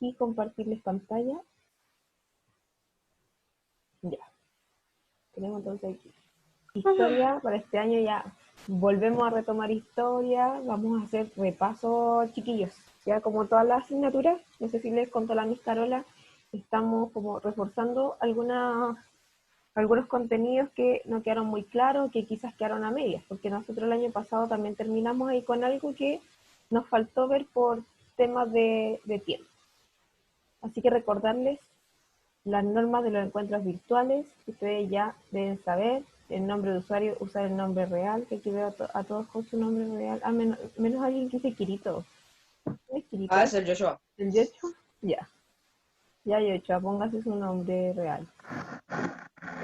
y compartirles pantalla. Ya. Tenemos entonces aquí. Historia, para este año ya volvemos a retomar historia, vamos a hacer repaso, chiquillos, ya como todas las asignaturas, no sé si les contó la Miss Carola, estamos como reforzando algunos contenidos que no quedaron muy claros, que quizás quedaron a medias, porque nosotros el año pasado también terminamos ahí con algo que nos faltó ver por temas de tiempo. Así que recordarles las normas de los encuentros virtuales, que ustedes ya deben saber, el nombre de usuario, usar el nombre real, que aquí veo a todos con su nombre real, menos alguien que dice Kirito. ¿Es Kirito? Ah, es el Joshua. ¿El Yocho? Ya. Ya Yocho, póngase su nombre real.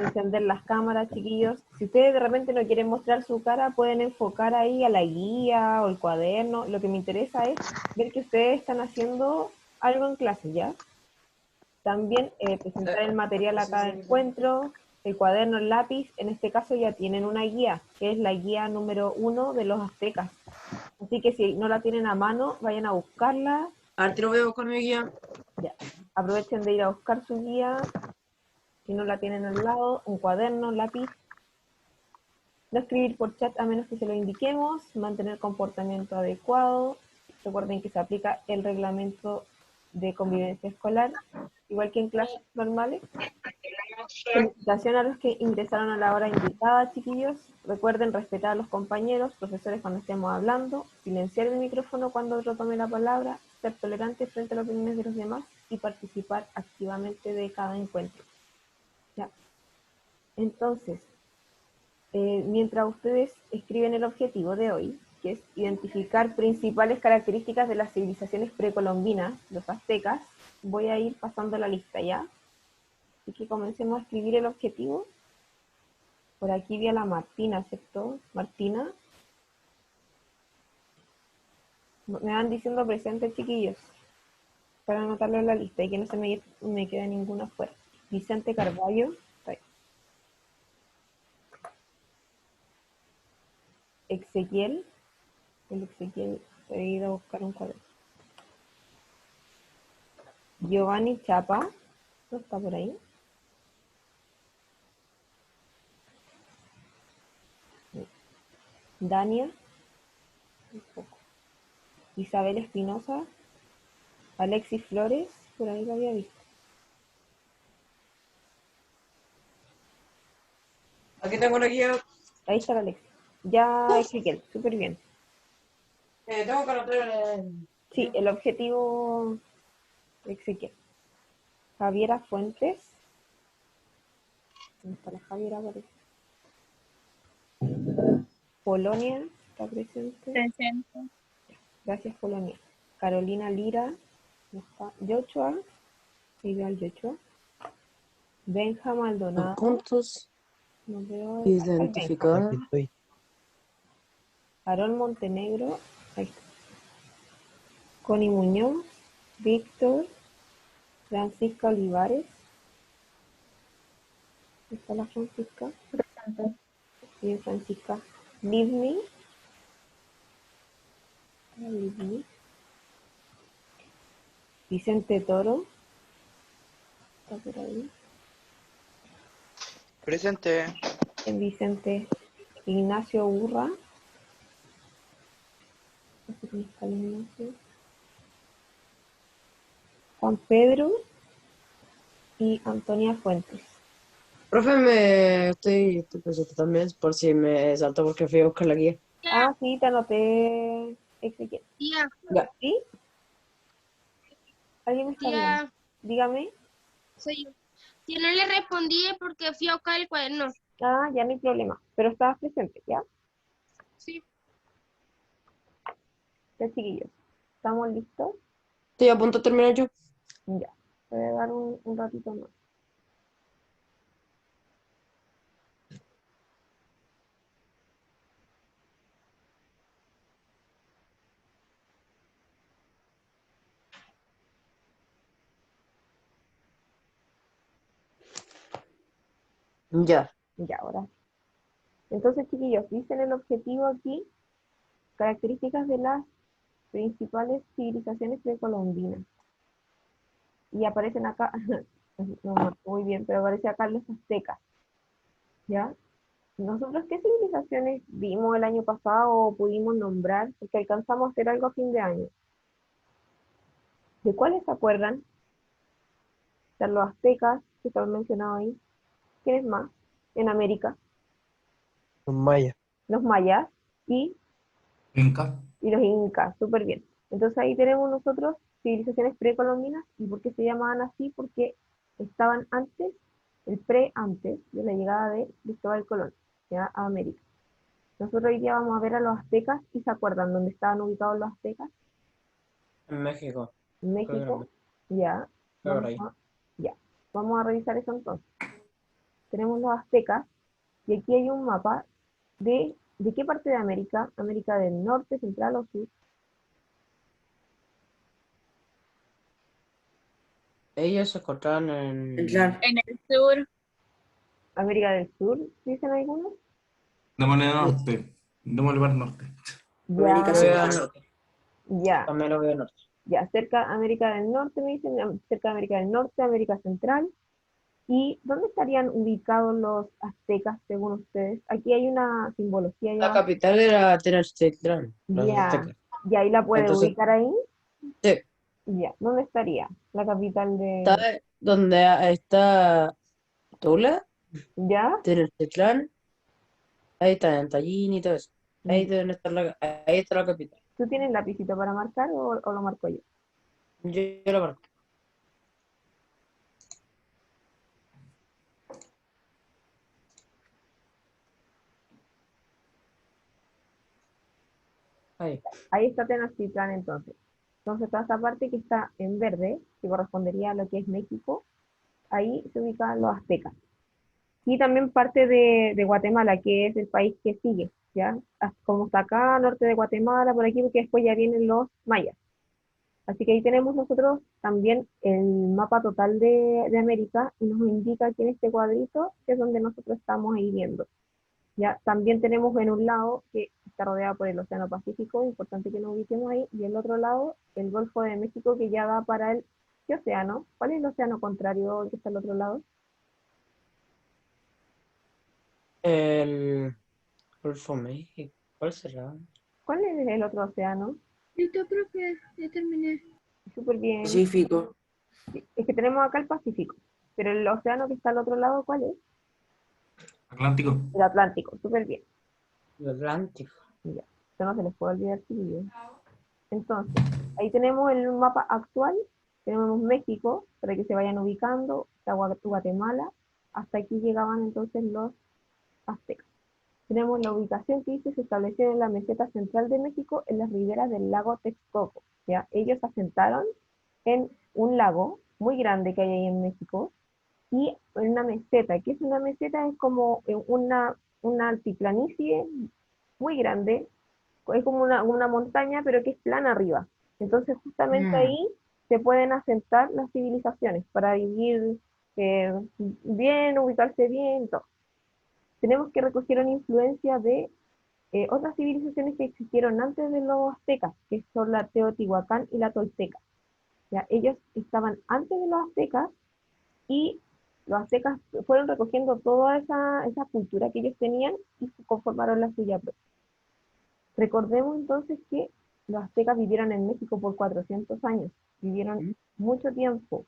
Encender las cámaras, chiquillos. Si ustedes de repente no quieren mostrar su cara, pueden enfocar ahí a la guía o el cuaderno. Lo que me interesa es ver que ustedes están haciendo algo en clase, ¿ya? También presentar el material a cada encuentro, el cuaderno, el lápiz. En este caso ya tienen una guía, que es la guía número 1 de los aztecas. Así que si no la tienen a mano, vayan a buscarla. Ahora te lo veo con mi guía. Ya. Aprovechen de ir a buscar su guía. Si no la tienen al lado, un cuaderno, lápiz. No escribir por chat a menos que se lo indiquemos. Mantener comportamiento adecuado. Recuerden que se aplica el reglamento de convivencia escolar, igual que en clases normales. Felicitación a los que ingresaron a la hora indicada, chiquillos. Recuerden respetar a los compañeros, profesores cuando estemos hablando, silenciar el micrófono cuando otro tome la palabra, ser tolerantes frente a las opiniones de los demás y participar activamente de cada encuentro. ¿Ya? Entonces, mientras ustedes escriben el objetivo de hoy, que es identificar principales características de las civilizaciones precolombinas, los aztecas, voy a ir pasando la lista, ¿ya? Así que comencemos a escribir el objetivo. Por aquí vi a la Martina, ¿cierto? Martina. Me van diciendo presente, chiquillos, para anotarlo en la lista y que no se me quede ninguna fuera. Vicente Carballo. Ezequiel. El Ezequiel, he ido a buscar un cuadro. Giovanni Chapa. ¿No está por ahí? Dania. Un poco. Isabel Espinosa. Alexis Flores. Por ahí lo había visto. Aquí tengo la guía. Ahí está Alexis. Ya Ezequiel, súper bien. Tengo que anotar el... Sí, el objetivo Ezequiel. Javiera Fuentes. ¿Dónde está la Javiera? Parece. Polonia está presente. Presente. Gracias, Polonia. Carolina Lira. ¿No está? Joshua. Ideal Joshua. Benja Maldonado. Puntos. No veo. Identificar. Aquí estoy. Aarón Montenegro. Ahí está. Connie Muñoz. Víctor. Francisca Olivares. ¿Está la Francisca? Presente. Bien, Francisca. Livni. Vicente Toro. Está por ahí. Presente. Vicente. Ignacio Urra. Juan Pedro y Antonia Fuentes. Profe, estoy presente también, por si me salto porque fui a buscar la guía. Ah, sí, te anoté, Ezequiel. Tía, Ya. ¿Sí? ¿Alguien me está hablando? tía, Dígame. soy yo. Tía, no le respondí porque fui a buscar el cuaderno. Ah, ya no hay problema. Pero estabas presente, ¿ya? Sí. Ya, chiquillos. ¿Estamos listos? Estoy a punto de terminar yo. Ya. Te voy a dar un ratito más. Ya. Ya, ahora sí. Entonces, chiquillos, dicen el objetivo aquí, características de las principales civilizaciones precolombinas. y aparecen acá, no marco muy bien, pero aparece acá los aztecas, ¿ya? Nosotros, ¿qué civilizaciones vimos el año pasado o pudimos nombrar? Porque alcanzamos a hacer algo a fin de año. ¿De cuáles se acuerdan? Están los aztecas, que estaban mencionados ahí. ¿Quiénes más? En América, Los mayas. los mayas y, Inca. y los incas, súper bien. Entonces ahí tenemos nosotros civilizaciones precolombinas. ¿Y por qué se llamaban así? Porque estaban antes, el pre-antes de la llegada de Cristóbal Colón, ¿ya? A América. Nosotros hoy día vamos a ver a los aztecas y se acuerdan dónde estaban ubicados los aztecas. En México. En México, ya, Por vamos ahí. ya, vamos a revisar eso entonces. Tenemos los aztecas y aquí hay un mapa de qué parte de América, América del Norte, Central o Sur. Ellos se encontraban en... En el sur. América del Sur, dicen algunos. Démosle norte. Démosle para el norte. América Ya, Central. ya, También lo veo en norte. ya, cerca América del Norte, me dicen, cerca de América del Norte, América Central. ¿Y dónde estarían ubicados los aztecas, según ustedes? Aquí hay una simbología allá La abajo. capital era Tenochtitlán, los Ya, aztecas. y ahí la puede Entonces, ubicar ahí. sí, Ya, ¿dónde estaría? La capital de... ¿sabes dónde está Tula? ¿Ya? Tenochtitlán, ahí está en Tallinn y todo eso. Ahí Mm, deben estar ahí está la capital. ¿Tú tienes lapicito para marcar o lo marco yo? Yo lo marco. Ahí. Ahí está Tenochtitlán entonces. Entonces toda esta parte que está en verde, que correspondería a lo que es México, ahí se ubican los aztecas. Y también parte de Guatemala, que es el país que sigue, ¿ya? Como está acá, norte de Guatemala, por aquí, porque después ya vienen los mayas. Así que ahí tenemos nosotros también el mapa total de América y nos indica aquí en este cuadrito que es donde nosotros estamos ahí viendo. Ya, también tenemos en un lado que está rodeado por el Océano Pacífico, importante que nos ubiquemos ahí, y el otro lado, el Golfo de México, que ya da para el... ¿Qué océano? ¿Cuál es el océano contrario que está al otro lado? El Golfo México, ¿cuál será? ¿Cuál es el otro océano? Listo, profe, ya terminé. Súper bien. Pacífico. Sí, es que tenemos acá el Pacífico, pero el océano que está al otro lado, ¿cuál es? Atlántico. El Atlántico, súper bien. El Atlántico. Ya, esto no se les puede olvidar, chiquillos. Entonces, ahí tenemos el mapa actual, tenemos México, para que se vayan ubicando, está Guatemala, hasta aquí llegaban entonces los aztecas. Tenemos la ubicación que dice se estableció en la meseta central de México, en las riberas del lago Texcoco. ¿Ya? Ellos se asentaron en un lago muy grande que hay ahí en México, y en una meseta. ¿Qué es una meseta? Es como una altiplanicie muy grande, es como una montaña, pero que es plana arriba. Entonces, justamente ahí se pueden asentar las civilizaciones para vivir bien, ubicarse bien, todo. Tenemos que recogieron influencia de otras civilizaciones que existieron antes de los aztecas, que son la Teotihuacán y la Tolteca. ¿Ya? Ellos estaban antes de los aztecas y los aztecas fueron recogiendo toda esa cultura que ellos tenían y conformaron la suya propia. Recordemos entonces que los aztecas vivieron en México por 400 años, vivieron mucho tiempo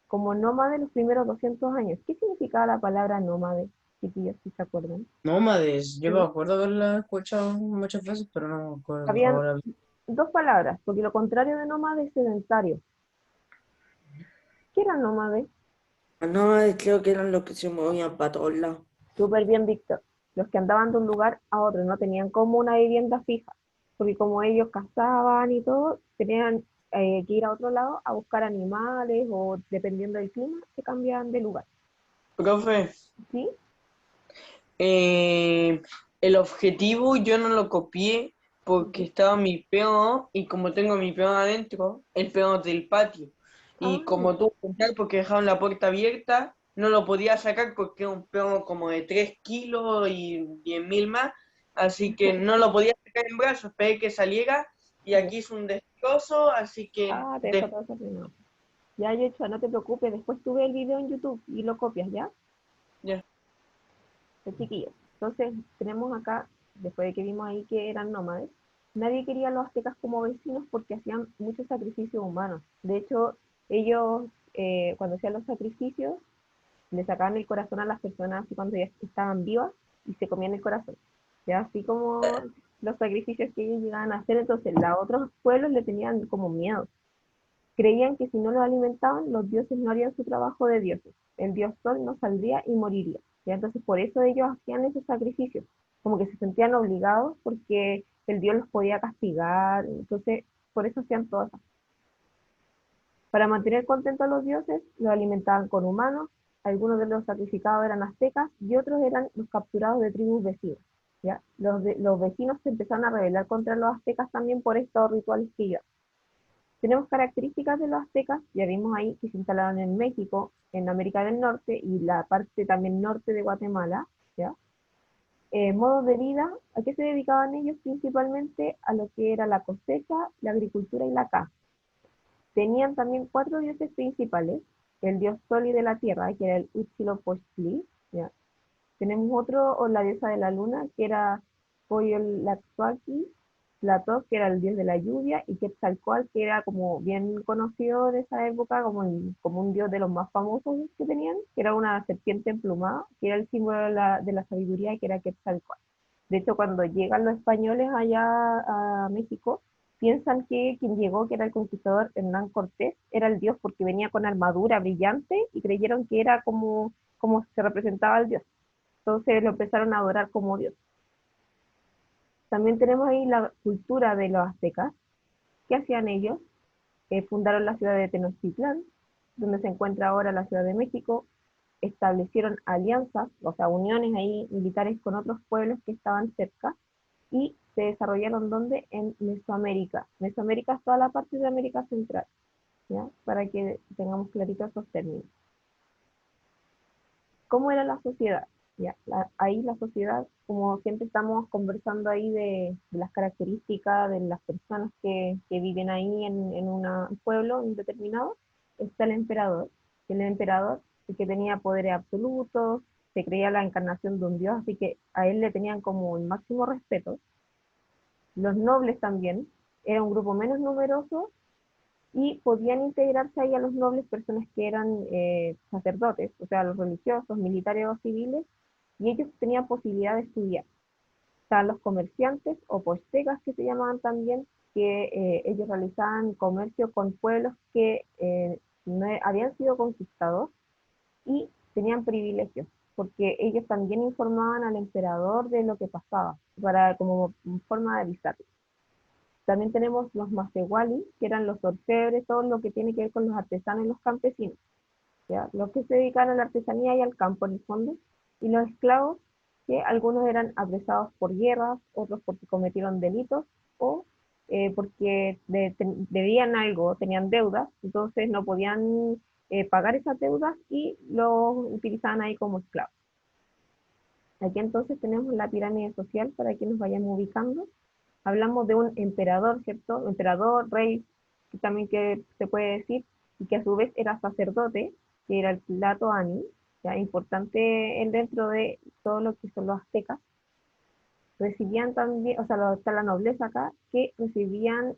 como nómades los primeros 200 años. ¿Qué significaba la palabra nómade? Chiquillos, si se acuerdan. Nómades, yo Sí. me acuerdo haberla escuchado muchas veces, pero no me acuerdo Habían ahora. dos palabras, porque lo contrario de nómade es sedentario. ¿Qué era nómade? No, creo que eran los que se movían para todos lados. Súper bien, Víctor. Los que andaban de un lugar a otro, no tenían como una vivienda fija, porque como ellos cazaban y todo, tenían que ir a otro lado a buscar animales o dependiendo del clima, se cambiaban de lugar. Profe, ¿Sí? el objetivo yo no lo copié porque estaba mi peón y como tengo mi peón adentro, el peón del patio. Y Ah, como tuve que entrar porque dejaron la puerta abierta, no lo podía sacar porque era un peón como de 3 kilos y 10.000 más, así que no lo podía sacar en brazos, esperé que saliera y aquí es un destrozo, así que te dejó todo desordenado. Ya, Yochoa, no te preocupes, después tú ves el video en YouTube y lo copias, ¿ya? Ya. Chiquillos. Entonces, tenemos acá, después de que vimos ahí que eran nómades, nadie quería a los aztecas como vecinos porque hacían muchos sacrificios humanos. De hecho, ellos, cuando hacían los sacrificios, le sacaban el corazón a las personas así cuando ya estaban vivas y se comían el corazón. ¿Ya? Así como los sacrificios que ellos llegaban a hacer, entonces los otros pueblos le tenían como miedo. Creían que si no los alimentaban, los dioses no harían su trabajo de dioses. El dios Sol no saldría y moriría. ¿Ya? Entonces por eso ellos hacían esos sacrificios, como que se sentían obligados porque el dios los podía castigar, entonces por eso hacían todo eso. Para mantener contentos a los dioses, los alimentaban con humanos, algunos de los sacrificados eran aztecas y otros eran los capturados de tribus vecinas. ¿Ya? Los vecinos se empezaron a rebelar contra los aztecas también por estos rituales que iban. Tenemos características de los aztecas, ya vimos ahí que se instalaron en México, en América del Norte y la parte también norte de Guatemala. ¿Ya? Modos de vida, ¿a qué se dedicaban ellos? Principalmente a lo que era la cosecha, la agricultura y la caza. Tenían también 4 dioses principales, el dios Sol y de la tierra, que era el Huitzilopochtli, ¿ya? Tenemos otro, o la diosa de la luna, que era Coyolxauhqui, Tlatoc, que era el dios de la lluvia, y Quetzalcóatl, que era como bien conocido de esa época, como un dios de los más famosos que tenían, que era una serpiente emplumada, que era el símbolo de la sabiduría, que era Quetzalcóatl. De hecho, cuando llegan los españoles allá a México, piensan que quien llegó, que era el conquistador Hernán Cortés, era el dios porque venía con armadura brillante y creyeron que era como se representaba el dios. Entonces lo empezaron a adorar como dios. También tenemos ahí la cultura de los aztecas. ¿Qué hacían ellos? Fundaron la ciudad de Tenochtitlán, donde se encuentra ahora la Ciudad de México. Establecieron alianzas, o sea, uniones ahí militares con otros pueblos que estaban cerca y se desarrollaron ¿dónde? En Mesoamérica. Mesoamérica es toda la parte de América Central, ¿ya? Para que tengamos claritos esos términos. ¿Cómo era la sociedad? Ya, ahí la sociedad, como siempre estamos conversando ahí de las características de las personas que viven ahí en un pueblo determinado, está el emperador. El emperador, el que tenía poderes absolutos, se creía la encarnación de un dios, así que a él le tenían como el máximo respeto. Los nobles también, era un grupo menos numeroso y podían integrarse ahí a los nobles personas que eran sacerdotes, o sea, los religiosos, militares o civiles, y ellos tenían posibilidad de estudiar. Estaban los comerciantes o postegas que se llamaban también, que ellos realizaban comercio con pueblos que no habían sido conquistados y tenían privilegios, porque ellos también informaban al emperador de lo que pasaba, para como forma de avisarle. También tenemos los Masehuali, que eran los orfebres, todo lo que tiene que ver con los artesanos y los campesinos, ¿ya? Los que se dedican a la artesanía y al campo en el fondo, y los esclavos, que algunos eran apresados por guerras, otros porque cometieron delitos, o porque debían algo, tenían deudas, entonces no podían pagar esas deudas y los utilizaban ahí como esclavos. Aquí entonces tenemos la pirámide social para que nos vayamos ubicando. Hablamos de un emperador, ¿cierto? Emperador, rey, que también que se puede decir, y que a su vez era sacerdote, que era el Tlatoani, ya importante dentro de todo lo que son los aztecas. Recibían también, o sea, está la nobleza acá, que recibían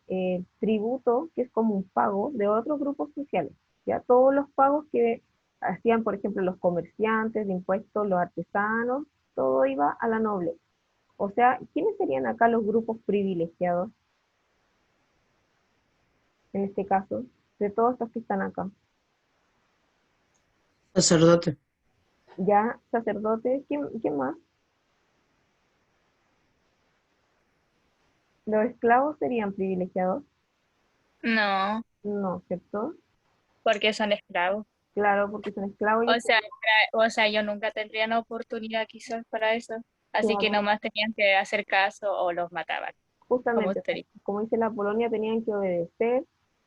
tributo, que es como un pago de otros grupos sociales. Ya todos los pagos que hacían, por ejemplo, los comerciantes de impuestos, los artesanos, todo iba a la nobleza. O sea, ¿quiénes serían acá los grupos privilegiados, en este caso, de todos estos que están acá? Sacerdote. Ya, sacerdotes, ¿quién más? ¿Los esclavos serían privilegiados? No, No, ¿cierto? porque son esclavos. Claro, porque son esclavos y O sea, yo nunca tendría la oportunidad quizás para eso. Así que claro, nomás tenían que hacer caso o los mataban, como justamente, o usted sea, dijo. como dice la Polonia, tenían que obedecer,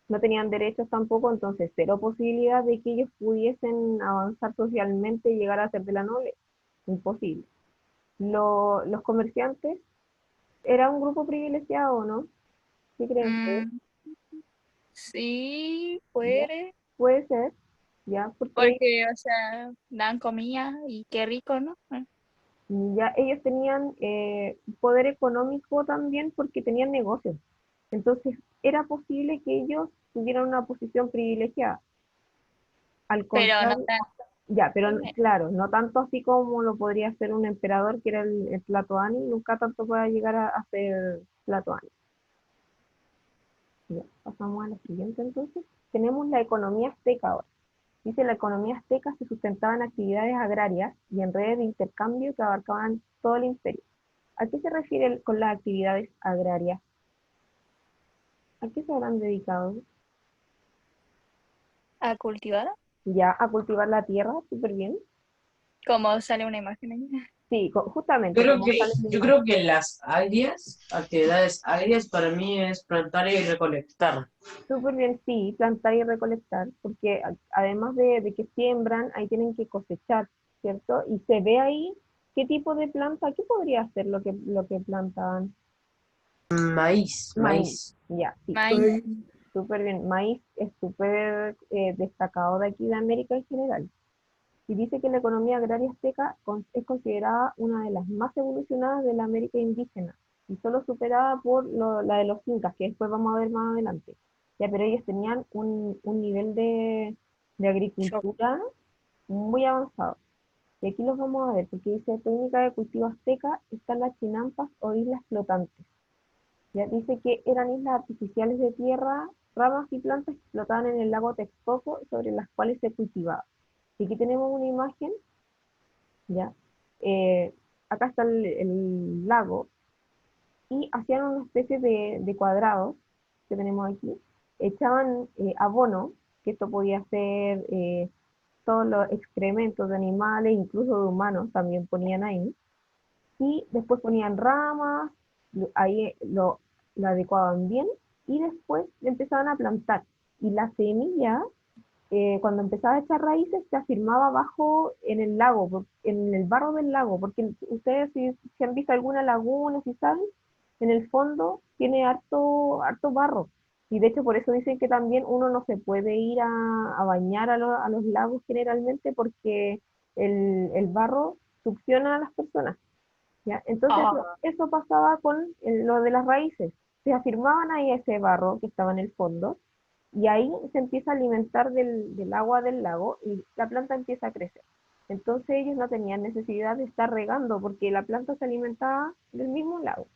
no tenían derechos tampoco, entonces cero posibilidad de que ellos pudiesen avanzar socialmente y llegar a ser de la noble. Imposible. Los comerciantes, ¿era un grupo privilegiado o no? ¿Qué creen ustedes? Mm, sí, ¿Ya? puede. puede ser, ¿ya? Porque Porque, o sea, dan comida y qué rico, ¿no? ya ellos tenían poder económico también porque tenían negocios. Entonces, era posible que ellos tuvieran una posición privilegiada. Al Pero no contrario, tan... ya, pero claro, no tanto así como lo podría hacer un emperador que era el Tlatoani, nunca tanto pueda llegar a ser Tlatoani. Ya, pasamos a la siguiente entonces. Tenemos la economía azteca ahora. Dice, la economía azteca se sustentaba en actividades agrarias y en redes de intercambio que abarcaban todo el imperio. ¿A qué se refiere con las actividades agrarias? ¿A qué se habrán dedicado? ¿A cultivar? Ya, a cultivar la tierra, súper bien. Como sale una imagen ahí. Sí, justamente, como sale en la Yo imagen. creo que las áreas, actividades áreas, para mí es plantar y recolectar. Súper bien, sí, plantar y recolectar, porque además de que siembran, ahí tienen que cosechar, ¿cierto? Y se ve ahí qué tipo de planta, qué podría ser lo que plantaban. Maíz, Maíz, maíz. ya, sí, Maíz. súper súper bien. Maíz es súper destacado de aquí de América en general. Y dice que la economía agraria azteca es considerada una de las más evolucionadas de la América indígena y solo superada por la de los incas, que después vamos a ver más adelante. Ya, pero ellos tenían un nivel de Shock. agricultura muy avanzado. Y aquí los vamos a ver, porque dice técnica de cultivo azteca están las chinampas o islas flotantes. Ya dice que eran islas artificiales de tierra, ramas y plantas que flotaban en el lago Texcoco sobre las cuales se cultivaba. Y aquí tenemos una imagen, ¿ya? Acá está el lago y hacían una especie de cuadrados que tenemos aquí, echaban abono, que esto podía ser todos los excrementos de animales, incluso de humanos, también ponían ahí, y después ponían ramas, ahí lo adecuaban bien, y después empezaban a plantar. Y la semilla cuando empezaba a echar raíces, se afirmaba abajo en el lago, en el barro del lago, porque ustedes si han visto alguna laguna, si saben, en el fondo tiene harto barro. Y de hecho por eso dicen que también uno no se puede ir a bañar a los lagos generalmente porque el barro succiona a las personas. ¿Ya? Entonces eso pasaba con lo de las raíces. Se afirmaban ahí ese barro que estaba en el fondo y ahí se empieza a alimentar del agua del lago y la planta empieza a crecer. Entonces ellos no tenían necesidad de estar regando porque la planta se alimentaba del mismo lago.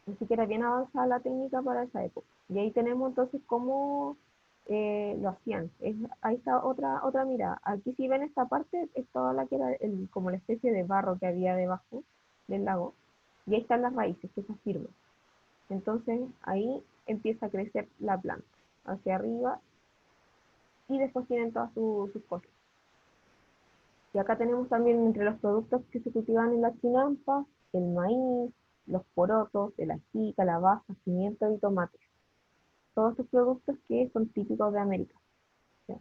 Así que era bien avanzada la técnica para esa época. Y ahí tenemos entonces cómo lo hacían. Ahí está otra mirada. Aquí si ven esta parte, es toda la que era como la especie de barro que había debajo del lago. Y ahí están las raíces que se firman. Entonces ahí empieza a crecer la planta hacia arriba y después tienen todas sus cosas. Y acá tenemos también entre los productos que se cultivan en la chinampa, el maíz, los porotos, el ají, calabaza, pimiento y tomate. Todos estos productos que son típicos de América. ¿Ya?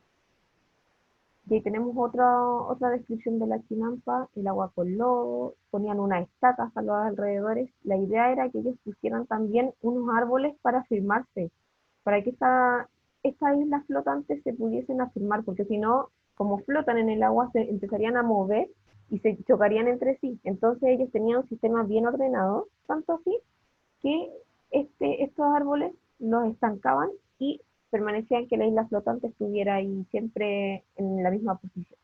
Y ahí tenemos otra descripción de la chinampa, el agua con lodo, ponían unas estacas a los alrededores. La idea era que ellos pusieran también unos árboles para afirmarse, para que estas islas flotantes se pudiesen afirmar, porque si no, como flotan en el agua, se empezarían a mover y se chocarían entre sí. Entonces ellos tenían un sistema bien ordenado, tanto así que estos árboles los estancaban y permanecían que la isla flotante estuviera ahí siempre en la misma posición.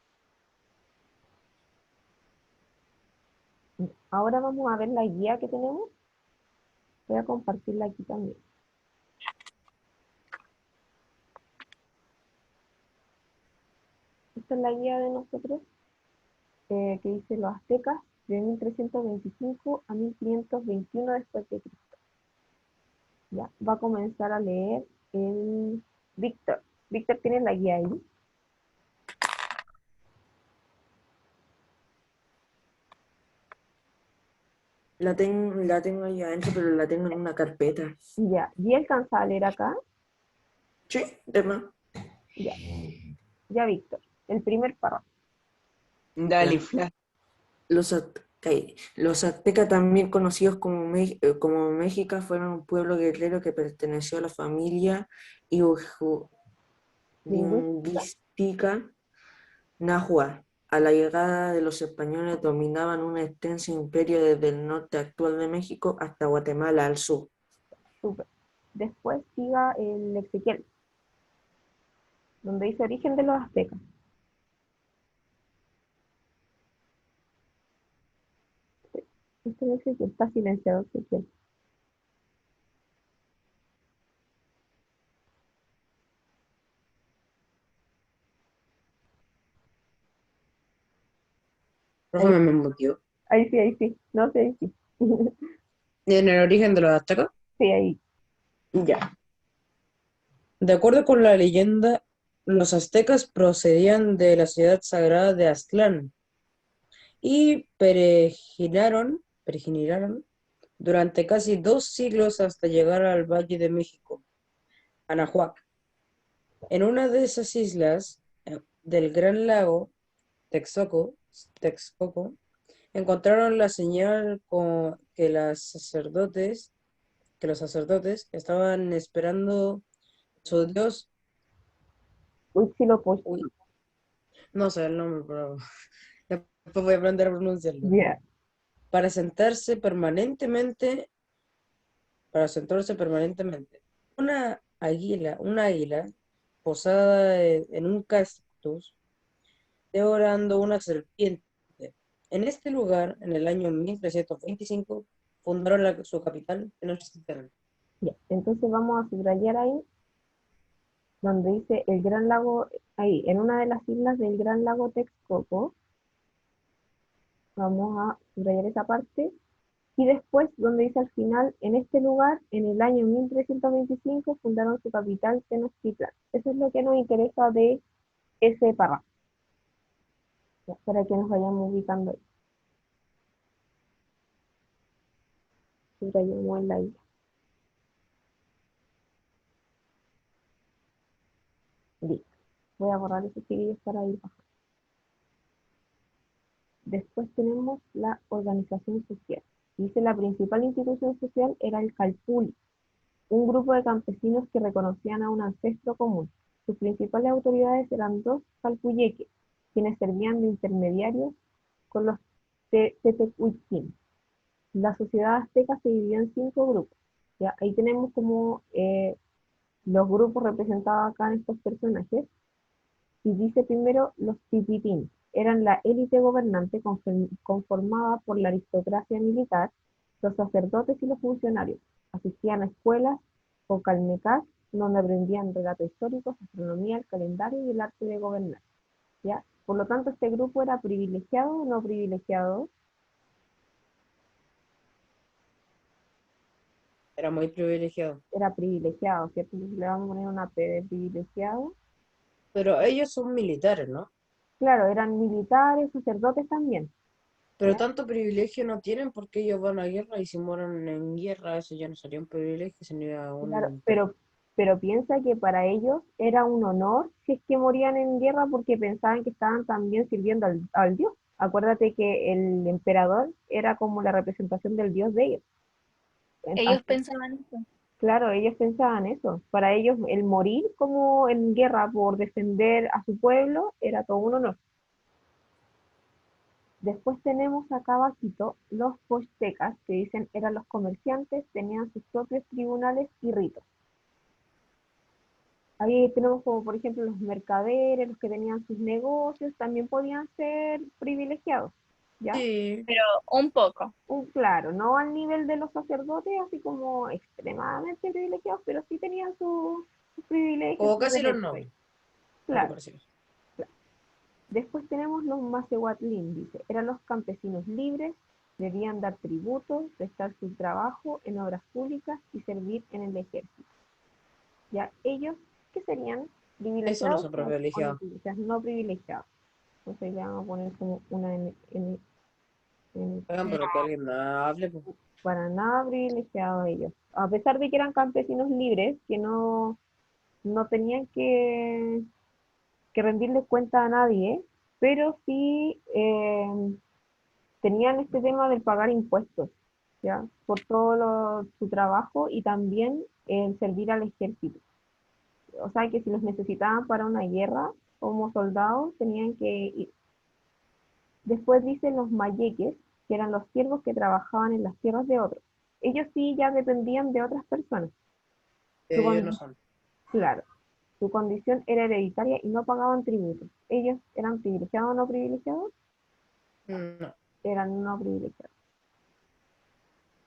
Ahora vamos a ver la guía que tenemos. Voy a compartirla aquí también. Esta es la guía de nosotros que dice los aztecas de 1325 a 1521 después de Cristo. Ya, va a comenzar a leer el Víctor. Víctor, ¿tienes la guía ahí? La tengo ahí adentro, pero la tengo en una carpeta. Ya, ¿y alcanza a leer acá? Sí, demás. Ya, ya Víctor. El primer párrafo. Dale, Ya. Flash. Los Ok. Los aztecas, también conocidos como, como mexicas, fueron un pueblo guerrero que perteneció a la familia Lingüística. lingüística náhuatl. A la llegada de los españoles dominaban un extenso imperio desde el norte actual de México hasta Guatemala al sur. Súper. Después siga el Ezequiel, donde dice origen de los aztecas. Este es Ezequiel, está silenciado Ezequiel. Profe, me muteó. Ahí sí, ahí sí. No sé, ahí sí. ¿En el origen de los aztecas? Sí, ahí. Ya. De acuerdo con la leyenda, los aztecas procedían de la ciudad sagrada de Aztlán y peregrinaron durante casi 2 siglos hasta llegar al Valle de México, Anahuac. En una de esas islas del Gran Lago Texcoco, encontraron la señal que los sacerdotes estaban esperando su dios. Huitzilopochtli. Uy, no sé el nombre, pero después voy a aprender a pronunciarlo. Ya. Para sentarse permanentemente, para sentarse permanentemente. Una águila posada en un cactus, devorando una serpiente. En este lugar, en el año 1325, fundaron su capital, Tenochtitlan. Ya. Entonces vamos a subrayar ahí donde dice el Gran Lago, ahí, en una de las islas del Gran Lago Texcoco, vamos a subrayar esa parte, y después donde dice al final, en este lugar, en el año 1325, fundaron su capital, Tenochtitlan. Eso es lo que nos interesa de ese párrafo, ya, para que nos vayamos ubicando ahí. Subrayamos en la isla. Listo. Voy a borrar esos chiquillos para ir bajando. Después tenemos la organización social. Dice la principal institución social era el Calpulli, un grupo de campesinos que reconocían a un ancestro común. Sus principales autoridades eran dos calpuyeques, quienes servían de intermediarios con los tepehuitzin. La sociedad azteca se dividió en 5 grupos. ¿Ya? Ahí tenemos como los grupos representados acá en estos personajes. Y dice primero los tipitín. Eran la élite gobernante conformada por la aristocracia militar, los sacerdotes y los funcionarios. Asistían a escuelas o calmecás, donde aprendían relatos históricos, astronomía, el calendario y el arte de gobernar. ¿Ya? Por lo tanto, este grupo era privilegiado o no privilegiado. Era muy privilegiado. Era privilegiado, ¿cierto? Entonces le vamos a poner una P de privilegiado. Pero ellos son militares, ¿no? Claro, eran militares, sacerdotes también. Pero ¿Ya? tanto privilegio no tienen porque ellos van a guerra y si mueren en guerra, eso ya no sería un privilegio, sería Claro, un... pero piensa que para ellos era un honor si es que morían en guerra porque pensaban que estaban también sirviendo al dios. Acuérdate que el emperador era como la representación del dios de ellos. Ellos Entonces, pensaban eso. claro, ellos pensaban eso. Para ellos el morir como en guerra por defender a su pueblo era todo un honor. Después tenemos acá abajito los pochtecas, que dicen eran los comerciantes, tenían sus propios tribunales y ritos. Ahí tenemos como por ejemplo los mercaderes, los que tenían sus negocios, también podían ser privilegiados, ¿ya? Sí, Pero un poco. Claro, no al nivel de los sacerdotes, así como extremadamente privilegiados, pero sí tenían sus privilegios, como sus casi los derechos ahí. nobles, algo Claro, parecido. claro. Después tenemos los macehuatlín, dice, eran los campesinos libres, debían dar tributo, prestar su trabajo en obras públicas y servir en el ejército. ¿Ya? Ellos, ¿qué serían? Eso no ¿Privilegiados son o no privilegiados. privilegiados? No privilegiados. Entonces le vamos a poner como una Oigan, pero que alguien hable, pues. para nada privilegiados ellos. A pesar de que eran campesinos libres, que no tenían que rendirle cuenta a nadie, pero sí tenían este tema del pagar impuestos, ¿ya? Por todo su trabajo y también el servir al ejército. O sea, que si los necesitaban para una guerra como soldados, tenían que ir. Después dicen los mayeques, que eran los siervos que trabajaban en las tierras de otros. Ellos sí ya dependían de otras personas. Su Ellos no con- son. Claro, su condición era hereditaria y no pagaban tributos. ¿Ellos eran privilegiados o no privilegiados? No, Eran no privilegiados.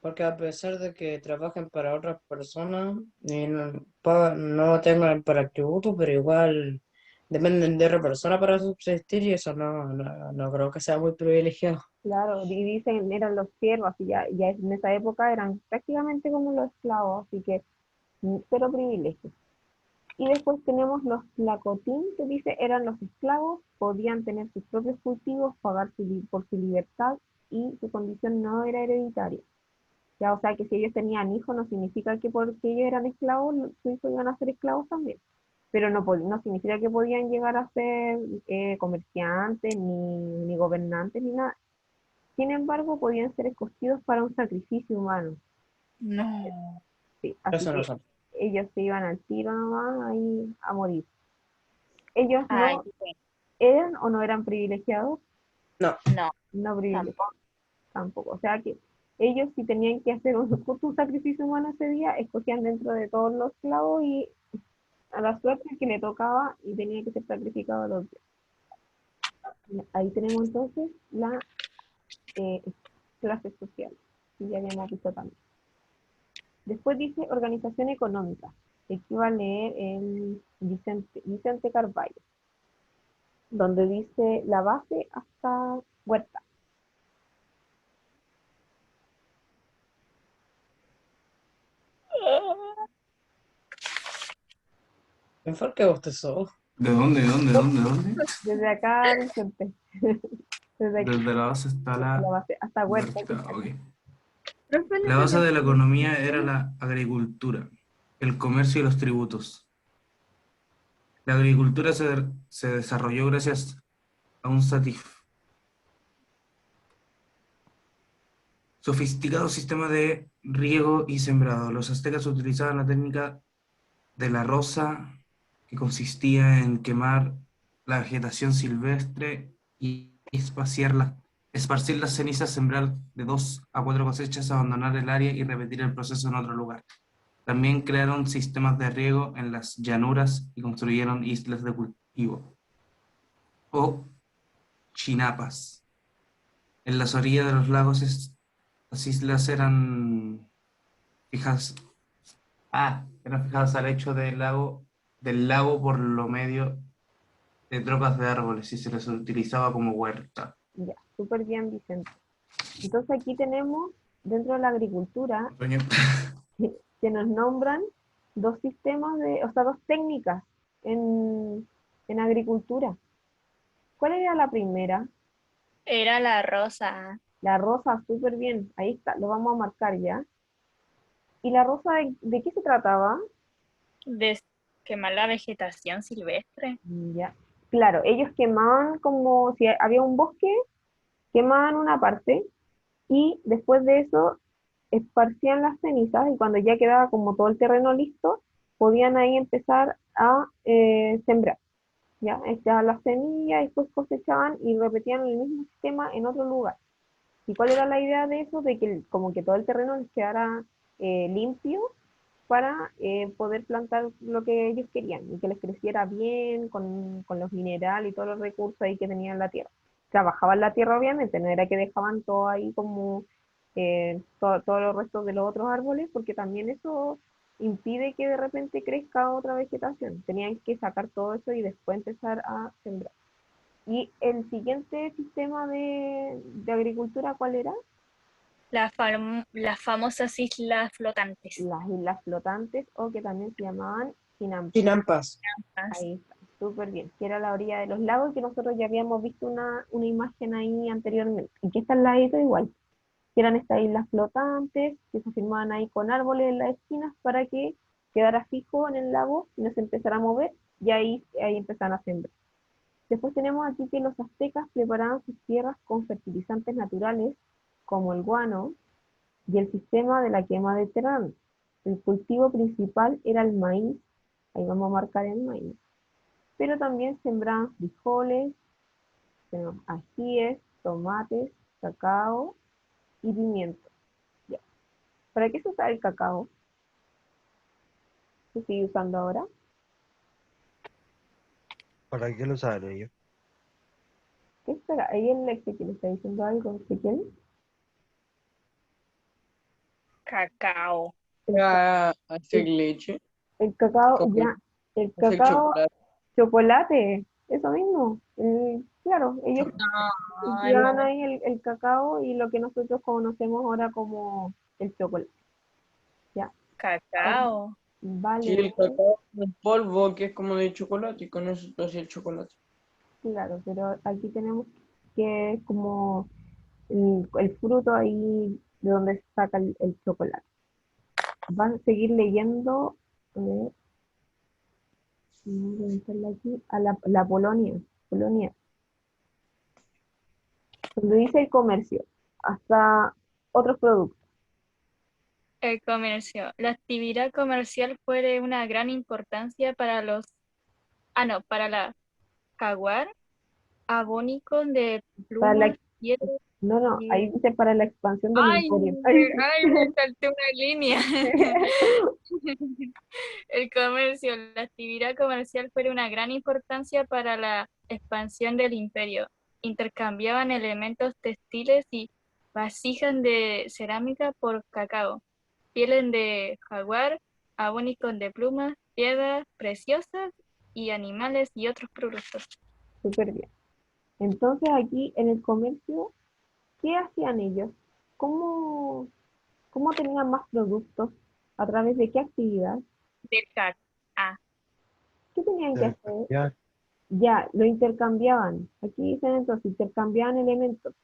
porque a pesar de que trabajen para otras personas y no tengan para tributo, pero igual dependen de otra persona para subsistir y eso no creo que sea muy privilegiado. Claro, y dicen eran los siervos, y ya en esa época eran prácticamente como los esclavos, así que cero privilegios. Y después tenemos los tlacotín, que dice eran los esclavos, podían tener sus propios cultivos, pagar por su libertad y su condición no era hereditaria. Ya, o sea que si ellos tenían hijos no significa que porque ellos eran esclavos, sus hijos iban a ser esclavos también. Pero no significa que podían llegar a ser comerciantes, ni gobernantes, ni nada. Sin embargo, podían ser escogidos para un sacrificio humano. No. Sí, así Eso no que son. ellos se iban al tiro nomás ahí a morir. Ellos Ay, no eran o no eran privilegiados, No, no, no privilegiados tampoco. tampoco. O sea que ellos si tenían que hacer un sacrificio humano ese día, escogían dentro de todos los esclavos y a la suerte que le tocaba y tenía que ser sacrificado a los días. Ahí tenemos entonces la eh, clase social, que ya habíamos visto también. Después dice organización económica. Aquí va a leer el Vicente Carballo, donde dice la base hasta Huerta. ¿quién fue el que bostezó? ¿De dónde, de dónde, de dónde, de dónde? Desde acá, Vicente. Desde aquí, Desde la base hasta la la base hasta Huerta. Que Huerta, está ok. acá. La base de la economía era la agricultura, el comercio y los tributos. La agricultura se desarrolló gracias a un sofisticado sistema de riego y sembrado. Los aztecas utilizaban la técnica de la roza, que consistía en quemar la vegetación silvestre y esparcir las cenizas, sembrar de 2 a 4 cosechas, abandonar el área y repetir el proceso en otro lugar. También crearon sistemas de riego en las llanuras y construyeron islas de cultivo, o chinapas. En las orillas de los lagos, las islas fijas, eran fijadas al lecho del lago por lo medio de tropas de árboles y se les utilizaba como huerta. Ya, súper bien, Vicente. Entonces aquí tenemos, dentro de la agricultura, Toño. que nos nombran dos sistemas o sea, dos técnicas en agricultura. ¿Cuál era la primera? Era la rosa La rosa, súper bien, ahí está, lo vamos a marcar ya. ¿Y la rosa de qué se trataba? de quemar la vegetación silvestre. Ya. Claro, ellos quemaban como si había un bosque, quemaban una parte y después de eso esparcían las cenizas y cuando ya quedaba como todo el terreno listo, podían ahí empezar a sembrar. Ya, echaban las semillas, después cosechaban y repetían el mismo sistema en otro lugar. ¿Y cuál era la idea de eso? De que como que todo el terreno les quedara limpio para poder plantar lo que ellos querían y que les creciera bien con los minerales y todos los recursos ahí que tenían la tierra. Trabajaban la tierra obviamente, no era que dejaban todo ahí como todos los restos de los otros árboles, porque también eso impide que de repente crezca otra vegetación. Tenían que sacar todo eso y después empezar a sembrar. ¿Y el siguiente sistema de agricultura cuál era? Las famosas islas flotantes. Las islas flotantes o que también se llamaban chinampas. Chinampas. Ahí está, súper bien. Que era la orilla de los lagos que nosotros ya habíamos visto una imagen ahí anteriormente. Y que está al ladito igual. Que eran estas islas flotantes que se formaban ahí con árboles en las esquinas para que quedara fijo en el lago y no se empezara a mover y ahí empezaron a sembrar. Después tenemos aquí que los aztecas preparaban sus tierras con fertilizantes naturales, como el guano, y el sistema de la quema de terreno. El cultivo principal era el maíz, ahí vamos a marcar el maíz, pero también sembraban frijoles, tenemos ajíes, tomates, cacao y pimiento. Ya. ¿Para qué se usa el cacao? ¿Se sigue usando ahora? ¿Para qué lo saben ellos? ¿Qué espera? Ahí el Ezequiel está diciendo algo, Ezequiel. Cacao. El, Para hacer leche, el cacao, como ya, el hacer cacao, chocolate. chocolate, eso mismo. Claro, ellos llevan No, ahí el cacao y lo que nosotros conocemos ahora como el chocolate. Ya. Ahora, cacao. vale, Sí, el cacao en polvo, que es como de chocolate, y con eso se hace el chocolate. claro, pero aquí tenemos que es como el fruto ahí de donde se saca el chocolate. Van a seguir leyendo, a ver, voy a meterla aquí, a la Polonia. Polonia, donde dice el comercio, hasta otros productos. El comercio. La actividad comercial fue de una gran importancia para para la jaguar, abónicos de Para plumas, la, piedras no, y... ahí dice para la expansión del ¡Ay! imperio. Ay, sí. ¡Ay! Me salté una línea. El comercio. La actividad comercial fue de una gran importancia para la expansión del imperio. Intercambiaban elementos textiles y vasijas de cerámica por cacao, pieles de jaguar, abónicos de plumas, piedras preciosas y animales y otros productos. Súper bien. Entonces aquí en el comercio, ¿qué hacían ellos? ¿Cómo, cómo tenían más productos? ¿A través de qué actividad? Del cacao. ¿Qué tenían que hacer? Ya, Ya, lo intercambiaban. Aquí dicen entonces, intercambiaban elementos.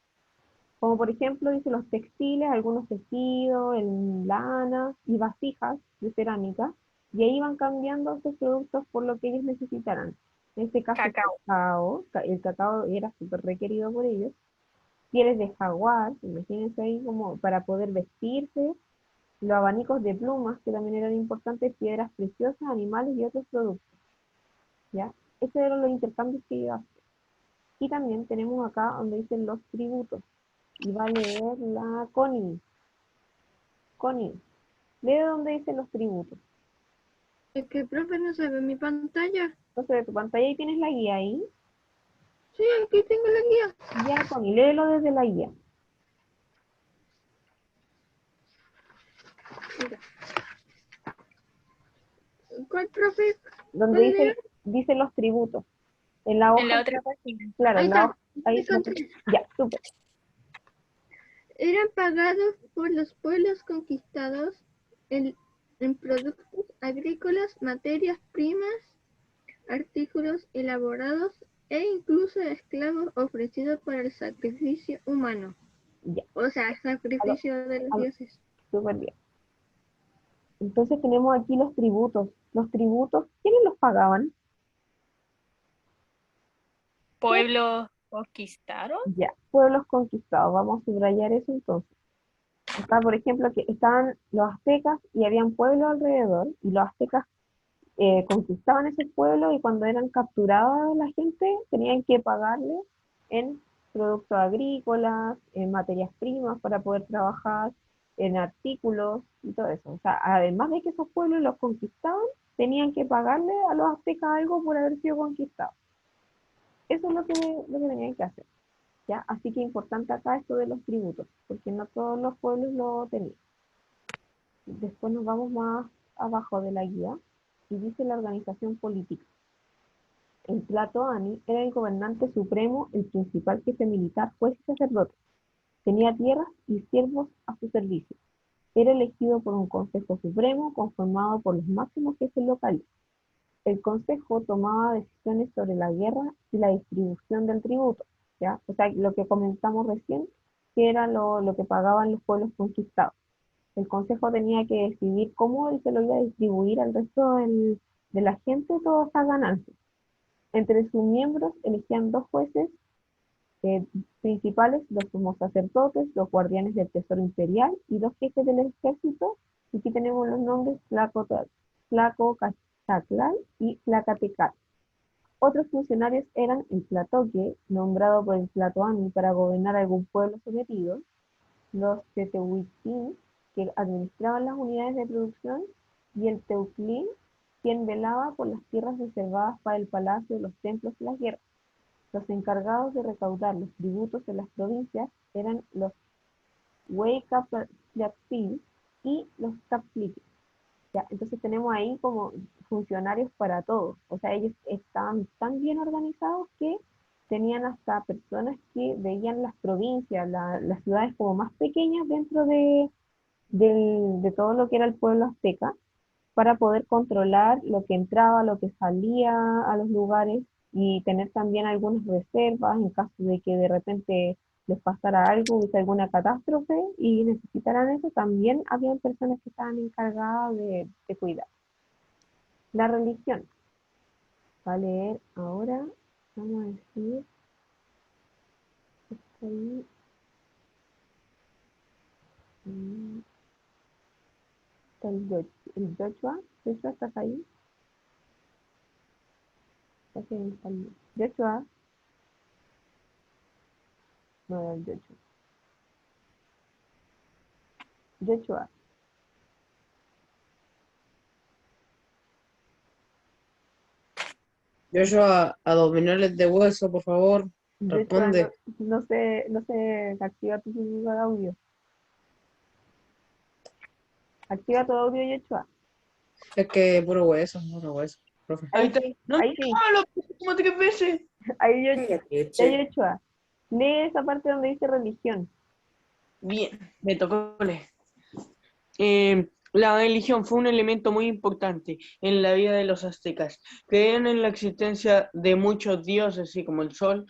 Como por ejemplo, dice los textiles, algunos tejidos, en lana y vasijas de cerámica. Y ahí iban cambiando esos productos por lo que ellos necesitaran. En este caso, Cacao. cacao. El cacao era súper requerido por ellos. Pieles de jaguar, imagínense ahí como para poder vestirse. Los abanicos de plumas, que también eran importantes, piedras preciosas, animales y otros productos. ¿Ya? Estos eran los intercambios que iba a hacer. Y también tenemos acá donde dicen los tributos. Y va a leer la Connie. Connie, lee donde dicen los tributos. Es que, profe, no se ve mi pantalla. Entonces, de tu pantalla ahí tienes la guía ahí. Sí, aquí tengo la guía. Ya, Connie, léelo desde la guía. Mira. ¿Cuál, profe? Donde ¿Cuál leo? dice los tributos. En la En hoja, la otra página. claro, Ahí en la está. hoja, ahí lo ya, súper. Eran pagados por los pueblos conquistados en, en productos agrícolas, materias primas, artículos elaborados e incluso esclavos ofrecidos para el sacrificio humano. Ya, O sea, a lo- sacrificio de los a lo- dioses. súper bien. Entonces tenemos aquí los tributos. Los tributos, ¿quiénes los pagaban? Pueblos conquistaron. Ya, pueblos conquistados. Vamos a subrayar eso entonces. Acá, por ejemplo, que estaban los aztecas y habían pueblos alrededor, y los aztecas conquistaban esos pueblos y cuando eran capturados la gente tenían que pagarle en productos agrícolas, en materias primas para poder trabajar, en artículos y todo eso. O sea, además de que esos pueblos los conquistaban, tenían que pagarle a los aztecas algo por haber sido conquistados. Eso es lo que tenían que hacer. ¿Ya? Así que importante acá esto de los tributos, porque no todos los pueblos lo tenían. Después nos vamos más abajo de la guía y dice la organización política. El Tlatoani era el gobernante supremo, el principal jefe militar, juez y sacerdote. Tenía tierras y siervos a su servicio. Era elegido por un consejo supremo conformado por los máximos jefes locales. El consejo tomaba decisiones sobre la guerra y la distribución del tributo, ¿ya? O sea, lo que comentamos recién, que era lo que pagaban los pueblos conquistados. El consejo tenía que decidir cómo él se lo iba a distribuir al resto de la gente todas esas ganancias. Entre sus miembros elegían 2 jueces principales, los sumos sacerdotes, los guardianes del tesoro imperial y 2 jefes del ejército. Y aquí tenemos los nombres Tlacocachlal y Tlacatecal. Otros funcionarios eran el Tlatoque, nombrado por el Tlatoani para gobernar algún pueblo sometido, los Tetehuitzin, que administraban las unidades de producción, y el Teuclin, quien velaba por las tierras reservadas para el palacio, los templos y las guerras. Los encargados de recaudar los tributos en las provincias eran los Huaycapatlapil y los Captlipi. Ya, entonces tenemos ahí como funcionarios para todos. O sea, ellos estaban tan bien organizados que tenían hasta personas que veían las provincias, las ciudades como más pequeñas dentro de todo lo que era el pueblo azteca, para poder controlar lo que entraba, lo que salía a los lugares y tener también algunas reservas en caso de que de repente les pasara algo, hubiese alguna catástrofe y necesitaran eso. También habían personas que estaban encargadas de cuidar. La religión. Va a leer ahora, vamos a decir, está ahí. Está el Joshua. Joshua, ¿estás ahí? Joshua. No era el Joshua. Joshua. Joshua, abdominales de hueso, por favor, Joshua, responde. no se activa tu audio. Activa tu audio, Joshua. Es que puro hueso, profe. Ahí Ahí está. sí, No, ahí sí. no, lo puse como 3 veces. Ahí Joshua. Cállate, Ya, che. Joshua. Lee esa parte donde dice religión. Bien, me tocó leer. La religión fue un elemento muy importante en la vida de los aztecas. Creían en la existencia de muchos dioses, así como el sol,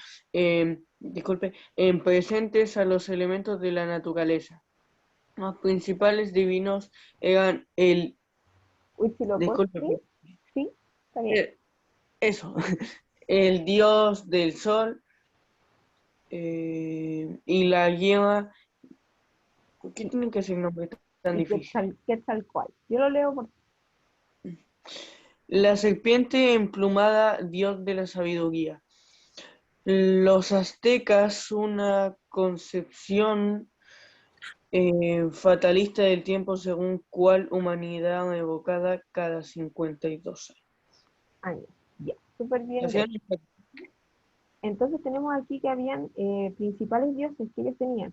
presentes a los elementos de la naturaleza. Los principales divinos eran disculpe, Huitzilopochtli. Sí, está bien. eso, el dios del sol y la guía. ¿Qué tienen que ser nombres tan Y difíciles? Quetzalcóatl. Yo lo leo por La serpiente emplumada, dios de la sabiduría. Los aztecas, una concepción fatalista del tiempo según cual humanidad evocada cada 52 años. Ya, súper bien. años. Entonces tenemos aquí que habían principales dioses que ellos tenían.